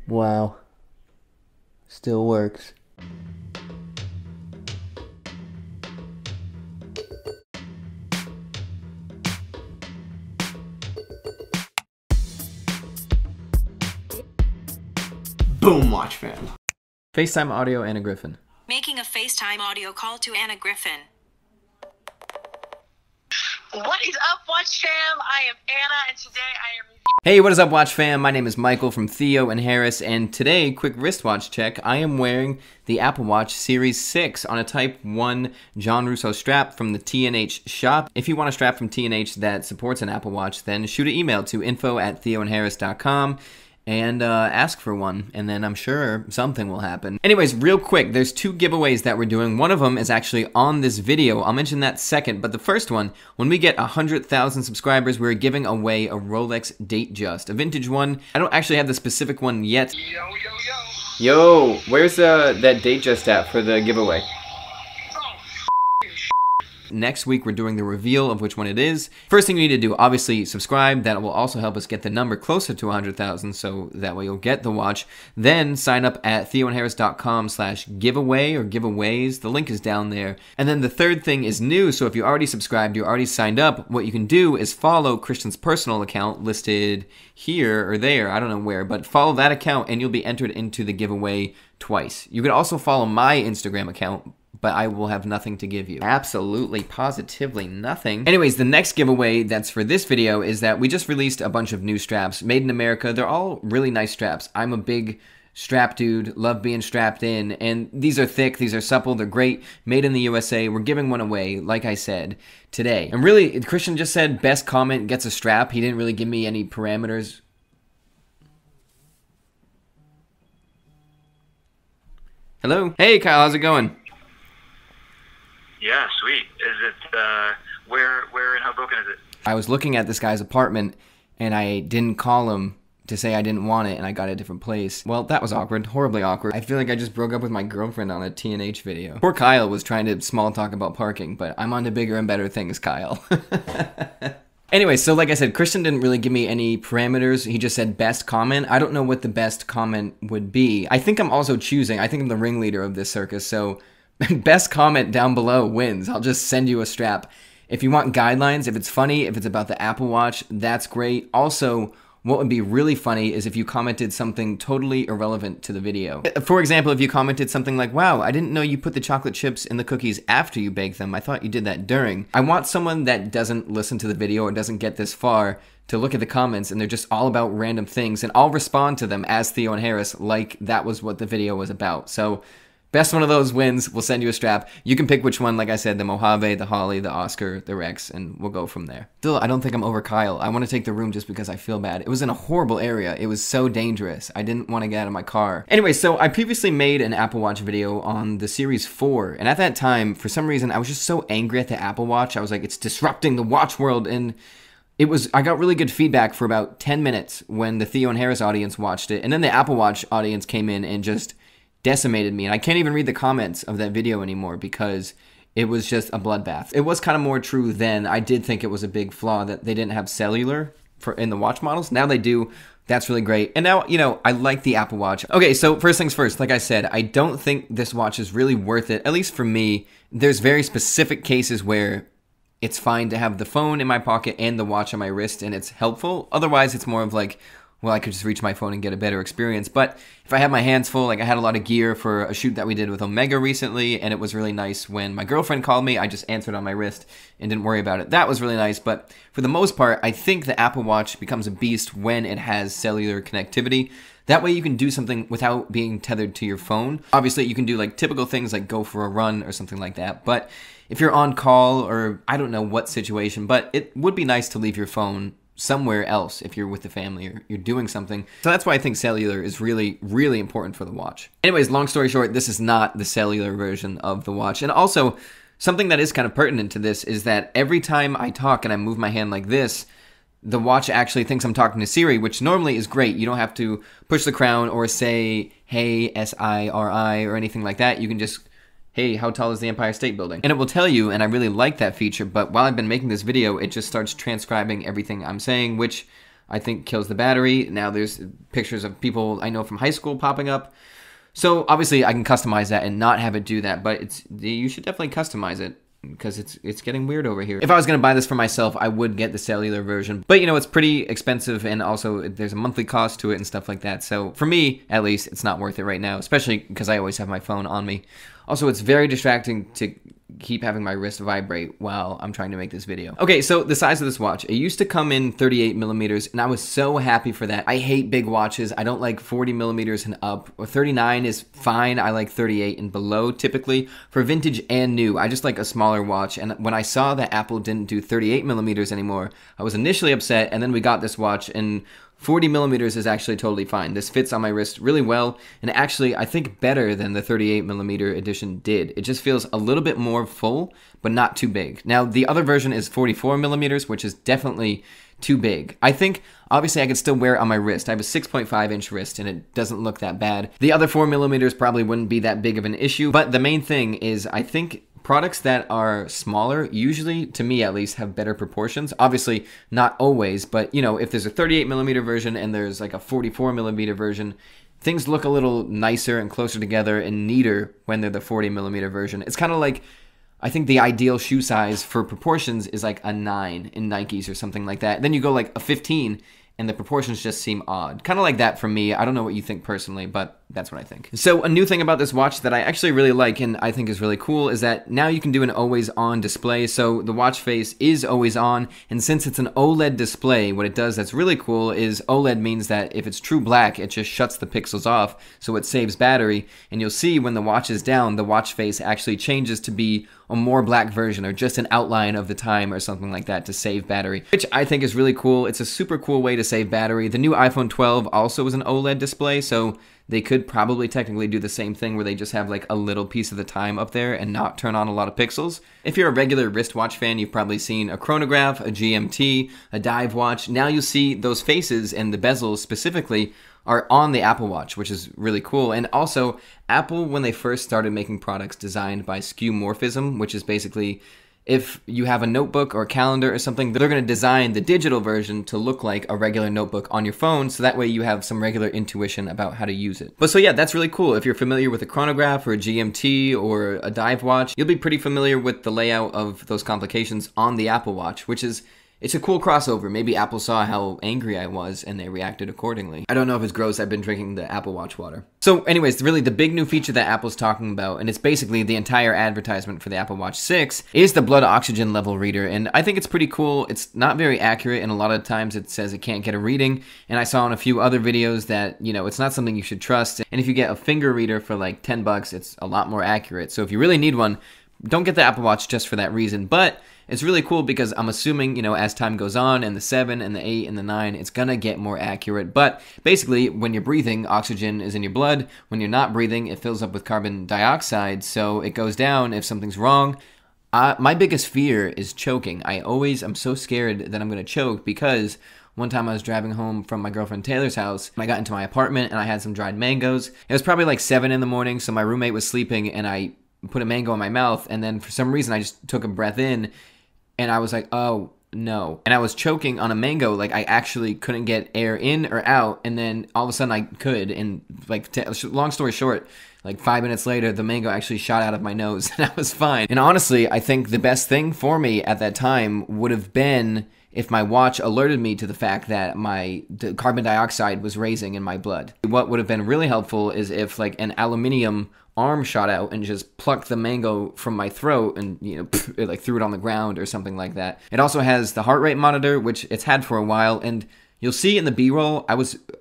Wow. Still works. Boom, watch fam. FaceTime audio, Anna Griffin. Making a FaceTime audio call to Anna Griffin. What is up, Watch Fam? I am Anna, and today I am... Hey, what is up, Watch Fam? My name is Michael from Theo and Harris, and today, quick wristwatch check, I am wearing the Apple Watch Series 6 on a Type 1 John Russo strap from the T&H shop. If you want a strap from T&H that supports an Apple Watch, then shoot an email to info@theoandharris.com. and ask for one, and then I'm sure something will happen. Anyways, real quick, there's two giveaways that we're doing. One of them is actually on this video. I'll mention that second, but the first one, when we get 100,000 subscribers, we're giving away a Rolex Datejust, a vintage one. I don't actually have the specific one yet. Yo, where's that Datejust at for the giveaway? Next week, we're doing the reveal of which one it is. First thing you need to do, obviously, subscribe. That will also help us get the number closer to 100,000, so that way you'll get the watch. Then sign up at theoandharris.com/giveaway or giveaways. The link is down there. And then the third thing is new, so if you already subscribed, you already signed up, what you can do is follow Christian's personal account listed here or there, I don't know where, but follow that account and you'll be entered into the giveaway twice. You can also follow my Instagram account, but I will have nothing to give you. Absolutely, positively nothing. Anyways, the next giveaway that's for this video is that we just released a bunch of new straps, made in America. They're all really nice straps. I'm a big strap dude, love being strapped in, and these are thick, these are supple, they're great, made in the USA. We're giving one away, like I said, today. And really, Christian just said best comment gets a strap. He didn't really give me any parameters. Hello? Hey, Kyle, how's it going? Yeah, sweet. Is it, where in Hoboken is it? I was looking at this guy's apartment, and I didn't call him to say I didn't want it, and I got a different place. Well, that was awkward. Horribly awkward. I feel like I just broke up with my girlfriend on a T&H video. Poor Kyle was trying to small talk about parking, but I'm on to bigger and better things, Kyle. Anyway, so like I said, Christian didn't really give me any parameters. He just said best comment. I don't know what the best comment would be. I think I'm also choosing. I think I'm the ringleader of this circus, so best comment down below wins. I'll just send you a strap. If you want guidelines, if it's funny, if it's about the Apple Watch, that's great. Also, what would be really funny is if you commented something totally irrelevant to the video. For example, if you commented something like, wow, I didn't know you put the chocolate chips in the cookies after you bake them. I thought you did that during. I want someone that doesn't listen to the video or doesn't get this far to look at the comments and they're just all about random things, and I'll respond to them as Theo and Harris like that was what the video was about. So best one of those wins. We'll send you a strap. You can pick which one, like I said, the Mojave, the Holly, the Oscar, the Rex, and we'll go from there. Still, I don't think I'm over Kyle. I want to take the room just because I feel bad. It was in a horrible area. It was so dangerous. I didn't want to get out of my car. Anyway, so I previously made an Apple Watch video on the Series 4, and at that time, for some reason, I was just so angry at the Apple Watch. I was like, it's disrupting the watch world, and I got really good feedback for about 10 minutes when the Theo and Harris audience watched it, and then the Apple Watch audience came in and just decimated me, and I can't even read the comments of that video anymore because it was just a bloodbath. It was kind of more true then. I did think it was a big flaw that they didn't have cellular in the watch models. Now they do. That's really great. And now, you know, I like the Apple Watch. Okay, so first things first, like I said, I don't think this watch is really worth it, at least for me. There's very specific cases where it's fine to have the phone in my pocket and the watch on my wrist, and it's helpful. Otherwise, it's more of like, well, I could just reach my phone and get a better experience. But if I have my hands full, like I had a lot of gear for a shoot that we did with Omega recently, and it was really nice when my girlfriend called me, I just answered on my wrist and didn't worry about it. That was really nice, but for the most part, I think the Apple Watch becomes a beast when it has cellular connectivity. That way you can do something without being tethered to your phone. Obviously, you can do like typical things like go for a run or something like that, but if you're on call or I don't know what situation, but it would be nice to leave your phone somewhere else if you're with the family or you're doing something. So that's why I think cellular is really, really important for the watch. Anyways, long story short, this is not the cellular version of the watch. And also, something that is kind of pertinent to this is that every time I talk and I move my hand like this, the watch actually thinks I'm talking to Siri, which normally is great. You don't have to push the crown or say, hey, S-I-R-I or anything like that. You can just, hey, how tall is the Empire State Building? And it will tell you, and I really like that feature, but while I've been making this video, it just starts transcribing everything I'm saying, which I think kills the battery. Now there's pictures of people I know from high school popping up. So obviously I can customize that and not have it do that, but you should definitely customize it because it's getting weird over here. If I was going to buy this for myself, I would get the cellular version. But, you know, it's pretty expensive, and also there's a monthly cost to it and stuff like that. So for me, at least, it's not worth it right now, especially because I always have my phone on me. Also, it's very distracting to keep having my wrist vibrate while I'm trying to make this video. Okay, so the size of this watch. It used to come in 38 millimeters, and I was so happy for that. I hate big watches. I don't like 40 millimeters and up. Or 39 is fine. I like 38 and below, typically. For vintage and new, I just like a smaller watch. And when I saw that Apple didn't do 38 millimeters anymore, I was initially upset, and then we got this watch, and 40 millimeters is actually totally fine. This fits on my wrist really well, and actually I think better than the 38 millimeter edition did. It just feels a little bit more full, but not too big. Now, the other version is 44 millimeters, which is definitely too big. I think, obviously, I could still wear it on my wrist. I have a 6.5-inch wrist, and it doesn't look that bad. The other 4 millimeters probably wouldn't be that big of an issue, but the main thing is I think products that are smaller usually, to me at least, have better proportions. Obviously, not always, but, you know, if there's a 38 millimeter version and there's like a 44 millimeter version, things look a little nicer and closer together and neater when they're the 40 millimeter version. It's kind of like, I think the ideal shoe size for proportions is like a 9 in Nikes or something like that. Then you go like a 15 and the proportions just seem odd. Kind of like that for me. I don't know what you think personally, but that's what I think. So a new thing about this watch that I actually really like and I think is really cool is that now you can do an always on display. So the watch face is always on, and since it's an OLED display, what it does that's really cool is OLED means that if it's true black, it just shuts the pixels off, so it saves battery, and you'll see when the watch is down, the watch face actually changes to be a more black version or just an outline of the time or something like that to save battery, which I think is really cool. It's a super cool way to save battery. The new iPhone 12 also is an OLED display, so they could probably technically do the same thing where they just have like a little piece of the time up there and not turn on a lot of pixels. If you're a regular wristwatch fan, you've probably seen a chronograph, a GMT, a dive watch. Now you see those faces and the bezels specifically are on the Apple Watch, which is really cool. And also, Apple, when they first started making products designed by skeuomorphism, which is basically if you have a notebook or a calendar or something, they're going to design the digital version to look like a regular notebook on your phone, so that way you have some regular intuition about how to use it. But so yeah, that's really cool. If you're familiar with a chronograph or a GMT or a dive watch, you'll be pretty familiar with the layout of those complications on the Apple Watch, which is it's a cool crossover. Maybe Apple saw how angry I was and they reacted accordingly. I don't know if it's gross. I've been drinking the Apple Watch water. So anyways, really the big new feature that Apple's talking about, and it's basically the entire advertisement for the Apple Watch 6, is the blood oxygen level reader. And I think it's pretty cool. It's not very accurate, and a lot of times it says it can't get a reading. And I saw in a few other videos that, you know, it's not something you should trust. And if you get a finger reader for like 10 bucks, it's a lot more accurate. So if you really need one, don't get the Apple Watch just for that reason. But it's really cool because I'm assuming, you know, as time goes on and the 7 and the 8 and the 9, it's gonna get more accurate. But basically, when you're breathing, oxygen is in your blood. When you're not breathing, it fills up with carbon dioxide, so it goes down if something's wrong. My biggest fear is choking. I'm so scared that I'm gonna choke because one time I was driving home from my girlfriend Taylor's house, and I got into my apartment and I had some dried mangoes. It was probably like 7 in the morning, so my roommate was sleeping and I put a mango in my mouth, and then for some reason I just took a breath in and I was like, oh no. And I was choking on a mango, like I actually couldn't get air in or out, and then all of a sudden I could, and like long story short, like 5 minutes later, the mango actually shot out of my nose and I was fine. And honestly, I think the best thing for me at that time would have been if my watch alerted me to the fact that the carbon dioxide was raising in my blood. What would have been really helpful is if like an aluminium arm shot out and just plucked the mango from my throat and, you know, it like threw it on the ground or something like that. It also has the heart rate monitor, which it's had for a while, and you'll see in the B-roll,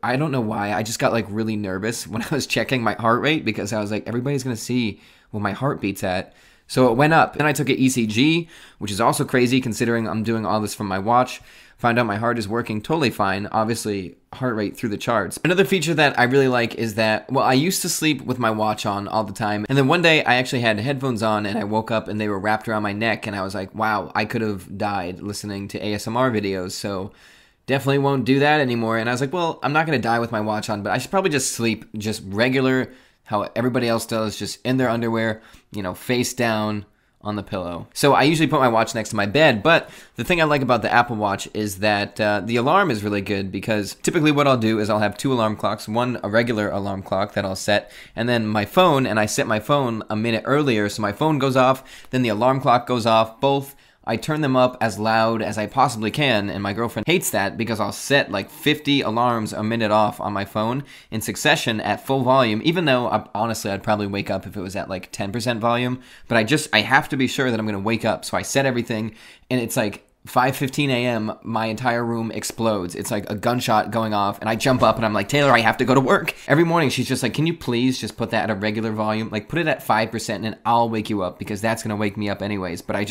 I don't know why, I just got like really nervous when I was checking my heart rate because I was like, everybody's gonna see what my heart beat's at. So it went up. Then I took an ECG, which is also crazy considering I'm doing all this from my watch. Found out my heart is working totally fine. Obviously, heart rate through the charts. Another feature that I really like is that, well, I used to sleep with my watch on all the time. And then one day I actually had headphones on and I woke up and they were wrapped around my neck. And I was like, wow, I could have died listening to ASMR videos. So definitely won't do that anymore. And I was like, well, I'm not going to die with my watch on, but I should probably just sleep just regular, how everybody else does, just in their underwear, you know, face down on the pillow. So I usually put my watch next to my bed, but the thing I like about the Apple Watch is that the alarm is really good, because typically what I'll do is I'll have 2 alarm clocks, one a regular alarm clock that I'll set, and then my phone, and I set my phone a minute earlier, so my phone goes off, then the alarm clock goes off, both. I turn them up as loud as I possibly can, and my girlfriend hates that because I'll set like 50 alarms a minute off on my phone in succession at full volume, even though honestly I'd probably wake up if it was at like 10% volume, but I have to be sure that I'm going to wake up, so I set everything, and it's like 5:15 a.m., my entire room explodes. It's like a gunshot going off, and I jump up and I'm like, Taylor, I have to go to work. Every morning she's just like, can you please just put that at a regular volume? Like put it at 5% and I'll wake you up, because that's going to wake me up anyways, but I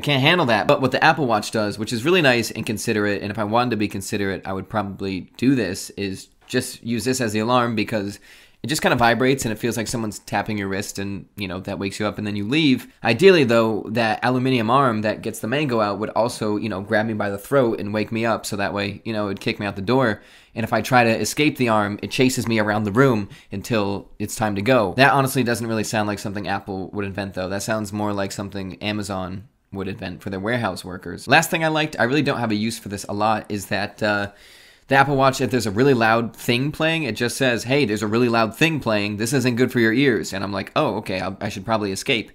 can't handle that. But what the Apple Watch does, which is really nice and considerate, and if I wanted to be considerate, I would probably do this, is just use this as the alarm, because it just kind of vibrates and it feels like someone's tapping your wrist, and that wakes you up and then you leave. Ideally though, that aluminum arm that gets the mango out would also, grab me by the throat and wake me up, so that way, it'd kick me out the door. And if I try to escape the arm, it chases me around the room until it's time to go. That honestly doesn't really sound like something Apple would invent though. That sounds more like something Amazon would invent for their warehouse workers. Last thing I liked, I really don't have a use for this a lot, is that the Apple Watch, if there's a really loud thing playing, it just says, hey, there's a really loud thing playing, this isn't good for your ears. And I'm like, oh, okay, I should probably escape.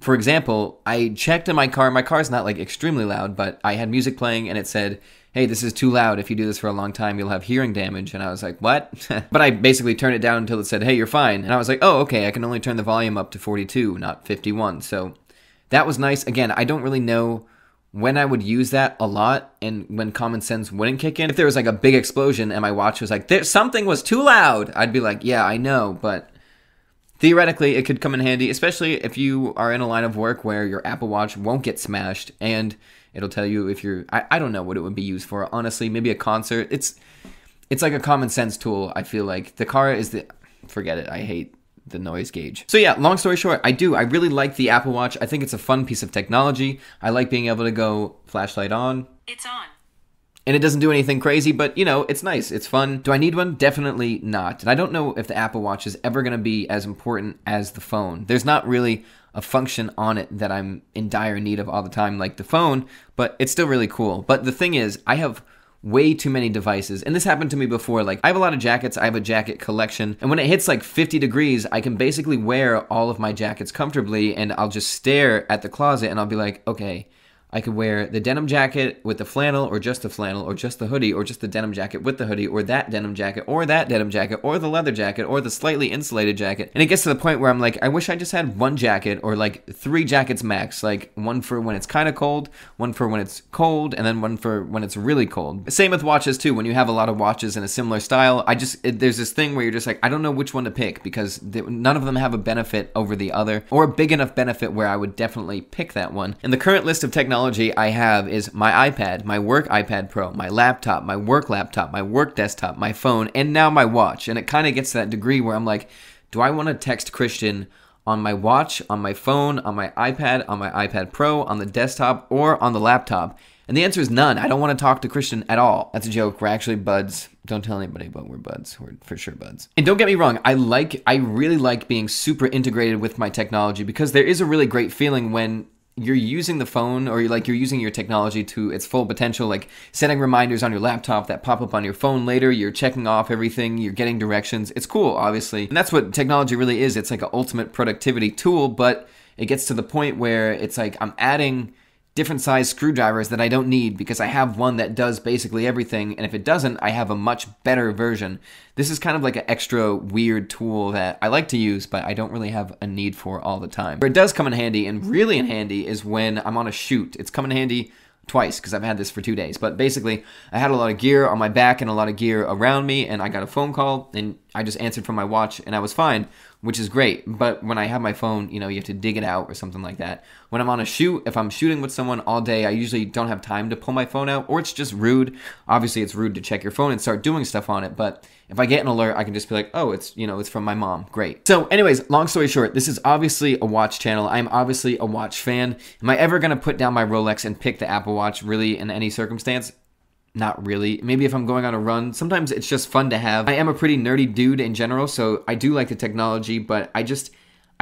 For example, I checked in my car's not like extremely loud, but I had music playing and it said, hey, this is too loud. If you do this for a long time, you'll have hearing damage. And I was like, what? But I basically turned it down until it said, hey, you're fine. And I was like, oh, okay, I can only turn the volume up to 42, not 51. So that was nice. Again, I don't really know when I would use that a lot and when common sense wouldn't kick in. If there was like a big explosion and my watch was like, something was too loud, I'd be like, yeah, I know, but theoretically it could come in handy, especially if you are in a line of work where your Apple Watch won't get smashed, and it'll tell you if you're, I don't know what it would be used for, honestly, maybe a concert. It's like a common sense tool, I feel like. The car is forget it, I hate the noise gauge. So yeah, long story short, I really like the Apple Watch. I think it's a fun piece of technology. I like being able to go flashlight on. It's on. And it doesn't do anything crazy, but it's nice. It's fun. Do I need one? Definitely not. And I don't know if the Apple Watch is ever going to be as important as the phone. There's not really a function on it that I'm in dire need of all the time like the phone, but it's still really cool. But the thing is, I have way too many devices, and this happened to me before. Like, I have a lot of jackets, I have a jacket collection, and when it hits like 50 degrees, I can basically wear all of my jackets comfortably, and I'll just stare at the closet and I'll be like, okay, I could wear the denim jacket with the flannel, or just the flannel, or just the hoodie, or just the denim jacket with the hoodie, or that denim jacket, or that denim jacket, or the leather jacket, or the slightly insulated jacket. And it gets to the point where I'm like, I wish I just had one jacket, or like 3 jackets max, like one for when it's kind of cold, one for when it's cold, and then one for when it's really cold. Same with watches too. When you have a lot of watches in a similar style, there's this thing where you're just like, I don't know which one to pick, because none of them have a benefit over the other, or a big enough benefit where I would definitely pick that one. And the current list of technology I have is my iPad, my work iPad Pro, my laptop, my work desktop, my phone, and now my watch. And it kind of gets to that degree where I'm like, do I want to text Christian on my watch, on my phone, on my iPad Pro, on the desktop, or on the laptop? And the answer is none. I don't want to talk to Christian at all. That's a joke. We're actually buds. Don't tell anybody, but we're buds. We're for sure buds. And don't get me wrong, I really like being super integrated with my technology, because there is a really great feeling when you're using the phone, or you're using your technology to its full potential, like setting reminders on your laptop that pop up on your phone later, you're checking off everything, you're getting directions. It's cool, obviously. And that's what technology really is. It's like an ultimate productivity tool, but it gets to the point where it's like I'm adding different size screwdrivers that I don't need, because I have one that does basically everything, and if it doesn't, I have a much better version. This is kind of like an extra weird tool that I like to use, but I don't really have a need for all the time. Where it does come in handy, and really in handy, is when I'm on a shoot. It's come in handy twice, because I've had this for 2 days, but basically I had a lot of gear on my back and a lot of gear around me, and I got a phone call, and I just answered from my watch, and I was fine, which is great. But when I have my phone, you have to dig it out or something like that. When I'm on a shoot, if I'm shooting with someone all day, I usually don't have time to pull my phone out, or it's just rude. Obviously, it's rude to check your phone and start doing stuff on it, but if I get an alert, I can just be like, oh, it's from my mom. Great. So anyways, long story short, this is obviously a watch channel. I'm obviously a watch fan. Am I ever going to put down my Rolex and pick the Apple Watch really in any circumstance? Not really. Maybe if I'm going on a run. Sometimes it's just fun to have. I am a pretty nerdy dude in general, so I do like the technology, but I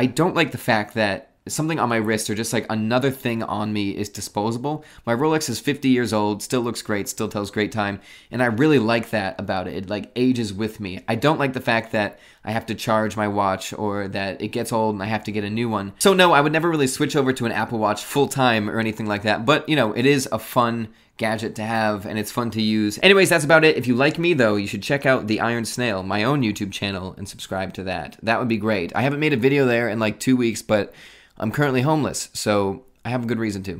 don't like the fact that something on my wrist or just like another thing on me is disposable. My Rolex is 50 years old, still looks great, still tells great time, and I really like that about it. It like ages with me. I don't like the fact that I have to charge my watch or that it gets old and I have to get a new one. So no, I would never really switch over to an Apple Watch full time or anything like that, but you know, it is a fun gadget to have and it's fun to use. Anyways, that's about it. If you like me though, you should check out The Iron Snail, my own YouTube channel, and subscribe to that. That would be great. I haven't made a video there in like 2 weeks, but I'm currently homeless, so I have a good reason to.